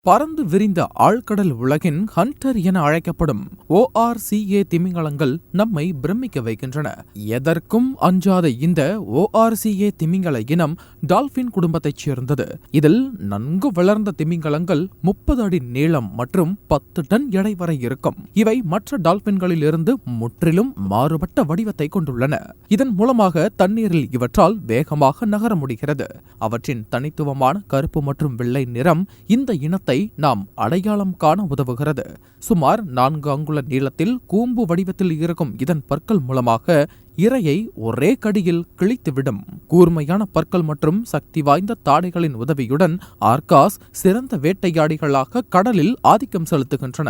பறந்து விரிந்த ஆழ்கடல் உலகின் ஹண்டர் என அழைக்கப்படும் ORCA திமிங்கலங்கள் நம்மை பிரமிக்க வைக்கின்றன. எதற்கும் அஞ்சாத இந்த ORCA திமிங்கல இனம் டால்பின் குடும்பத்தைச் சேர்ந்தது. இதில் நன்கு வளர்ந்த திமிங்கலங்கள் 30 அடி நீளம் மற்றும் 10 டன் எடை வரை இருக்கும். இவை மற்ற டால்பின்களில் இருந்து முற்றிலும் மாறுபட்ட வடிவத்தை கொண்டுள்ளன. இதன் மூலமாக தண்ணீரில் இவற்றால் வேகமாக நகர முடிகிறது. அவற்றின் தனித்துவமான கருப்பு மற்றும் வெள்ளை நிறம் இந்த இனத்தை நாம் அடையாளம் காண உதவுகிறது. சுமார் 4 அங்குல நீளத்தில் கூம்பு வடிவத்தில் இருக்கும் இதன் பற்கள் மூலமாக இரையை ஒரே கடியில் கிழித்துவிடும். கூர்மையான பற்கள் மற்றும் சக்தி வாய்ந்த தாடைகளின் உதவியுடன் ஆர்காஸ் சிறந்த வேட்டையாடிகளாக கடலில் ஆதிக்கம் செலுத்துகின்றன.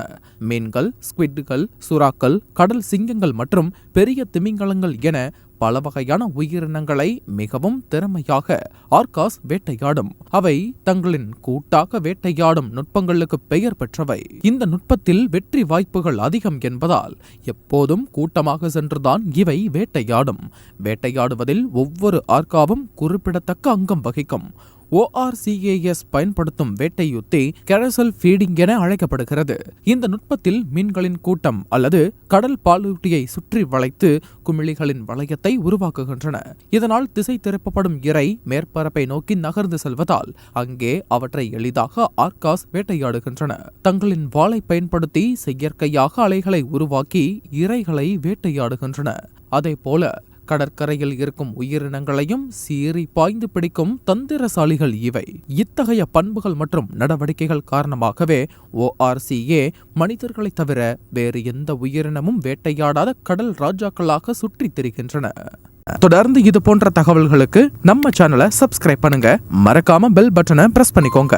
மீன்கள், ஸ்குவிட்கள், சுறாக்கள், கடல் சிங்கங்கள் மற்றும் பெரிய திமிங்கலங்கள் என பல வகையான உயிரினங்களை மிகவும் திறமையாக ஆர்காஸ் வேட்டையாடும். அவை தங்களின் கூட்டாக வேட்டையாடும் நுட்பங்களுக்கு பெயர் பெற்றவை. இந்த நுட்பத்தில் வெற்றி வாய்ப்புகள் அதிகம் என்பதால் எப்போதும் கூட்டமாக சென்றுதான் இவை வேட்டையாடும். வேட்டையாடுவதில் ஒவ்வொரு ஆர்காவும் குறிப்பிடத்தக்க அங்கம் வகிக்கும். ORCAS பயன்படுத்தும் வேட்டை யுத்தி கேரசல் ஃபீடிங் என அழைக்கப்படுகிறது. இந்த நுட்பத்தில் மீன்களின் கூட்டம் அல்லது கடல் பாலூட்டியை சுற்றி வளைத்து குமிழிகளின் வளையத்தை உருவாக்குகின்றன. இதனால் திசை திருப்பப்படும் இரை மேற்பரப்பை நோக்கி நகர்ந்து செல்வதால் அங்கே அவற்றை எளிதாக ஆர்காஸ் வேட்டையாடுகின்றன. தங்களின் வாளை பயன்படுத்தி செயற்கையாக அலைகளை உருவாக்கி இரைகளை வேட்டையாடுகின்றன. அதேபோல கடற்கரையில் இருக்கும் உயிரினங்களையும் சீறி பாய்ந்து பிடிக்கும் தந்திரசாலிகள் இவை. இத்தகைய பண்புகள் மற்றும் நடவடிக்கைகள் காரணமாகவே ORCA மனிதர்களை தவிர வேறு எந்த உயிரினமும் வேட்டையாடாத கடல் ராஜாக்களாக சுற்றித் திரிகின்றன. தொடர்ந்து இது போன்ற தகவல்களுக்கு நம்ம சேனலை சப்ஸ்கிரைப் பண்ணுங்க. மறக்காம பெல் பட்டனை பிரஸ் பண்ணிக்கோங்க.